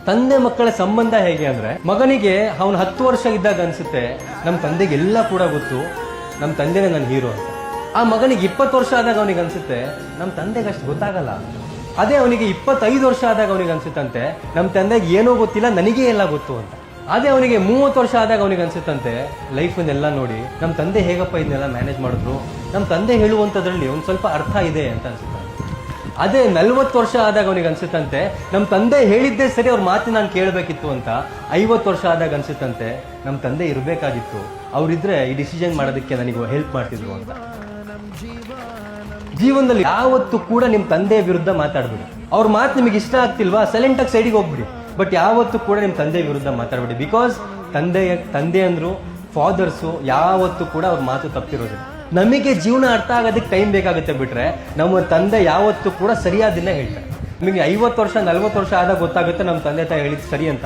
ತಂದೆ ಮಕ್ಕಳ ಸಂಬಂಧ ಹೇಗೆ ಅಂದ್ರೆ, ಮಗನಿಗೆ ಅವನು 10 ವರ್ಷ ಇದ್ದಾಗ ಅನ್ಸುತ್ತೆ ನಮ್ಮ ತಂದೆಗೆ ಎಲ್ಲ ಕೂಡ ಗೊತ್ತು, ನಮ್ಮ ತಂದೆನೇ ನನ್ನ ಹೀರೋ ಅಂತ. ಆ ಮಗನಿಗೆ 20 ವರ್ಷ ಆದಾಗ ಅವನಿಗೆ ಅನ್ಸುತ್ತೆ ನಮ್ಮ ತಂದೆಗೆ ಅಷ್ಟು ಗೊತ್ತಾಗಲ್ಲ. ಅದೇ ಅವನಿಗೆ 25 ವರ್ಷ ಆದಾಗ ಅವನಿಗೆ ಅನ್ಸುತ್ತಂತೆ ನಮ್ಮ ತಂದೆಗೆ ಏನೋ ಗೊತ್ತಿಲ್ಲ, ನನಗೇ ಎಲ್ಲ ಗೊತ್ತು ಅಂತ. ಅದೇ ಅವನಿಗೆ 30 ವರ್ಷ ಆದಾಗ ಅವನಿಗೆ ಅನ್ಸುತ್ತಂತೆ ಲೈಫನ್ನೆಲ್ಲ ನೋಡಿ ನಮ್ಮ ತಂದೆ ಹೇಗಪ್ಪ ಇದನ್ನೆಲ್ಲ ಮ್ಯಾನೇಜ್ ಮಾಡಿದ್ರು, ನಮ್ಮ ತಂದೆ ಹೇಳುವಂಥದ್ರಲ್ಲಿ ಒಂದು ಸ್ವಲ್ಪ ಅರ್ಥ ಇದೆ ಅಂತ ಅನ್ಸುತ್ತೆ. ಅದೇ 40 ವರ್ಷ ಆದಾಗ ಅವನಿಗೆ ಅನ್ಸುತ್ತಂತೆ ನಮ್ಮ ತಂದೆ ಹೇಳಿದ್ದೇ ಸರಿ, ಅವ್ರ ಮಾತು ನಾನು ಕೇಳಬೇಕಿತ್ತು ಅಂತ. 50 ವರ್ಷ ಆದಾಗ ಅನ್ಸುತ್ತಂತೆ ನಮ್ಮ ತಂದೆ ಇರಬೇಕಾಗಿತ್ತು, ಅವರಿದ್ರೆ ಈ ಡಿಸಿಷನ್ ಮಾಡೋದಕ್ಕೆ ನನಗೆ ಹೆಲ್ಪ್ ಮಾಡ್ತಿದ್ರು ಅಂತ. ಜೀವನದಲ್ಲಿ ಯಾವತ್ತೂ ಕೂಡ ನಿಮ್ಮ ತಂದೆಯ ವಿರುದ್ಧ ಮಾತಾಡ್ಬಿಡಿ. ಅವ್ರ ಮಾತು ನಿಮಗೆ ಇಷ್ಟ ಆಗ್ತಿಲ್ವಾ, ಸೈಲೆಂಟ್ ಆಗಿ ಸೈಡಿಗೆ ಹೋಗ್ಬಿಡಿ. ಬಟ್ ಯಾವತ್ತೂ ಕೂಡ ನಿಮ್ಮ ತಂದೆ ವಿರುದ್ಧ ಮಾತಾಡ್ಬಿಡಿ. ಬಿಕಾಸ್ ತಂದೆ ಅಂದ್ರು, ಫಾದರ್ಸು ಯಾವತ್ತೂ ಕೂಡ ಅವ್ರ ಮಾತು ತಪ್ಪಿರೋದಿಲ್ಲ. ನಮಗೆ ಜೀವನ ಅರ್ಥ ಆಗೋದಕ್ಕೆ ಟೈಮ್ ಬೇಕಾಗುತ್ತೆ, ಬಿಟ್ರೆ ನಮ್ಮ ತಂದೆ ಯಾವತ್ತೂ ಕೂಡ ಸರಿಯಾದಿಲ್ಲ ಹೇಳ್ತಾರೆ. ನಿಮಗೆ 50 ವರ್ಷ 40 ವರ್ಷ ಆದಾಗ ಗೊತ್ತಾಗುತ್ತೆ ನಮ್ಮ ತಂದೆ ತಾಯಿ ಹೇಳಿದ್ ಸರಿ ಅಂತ.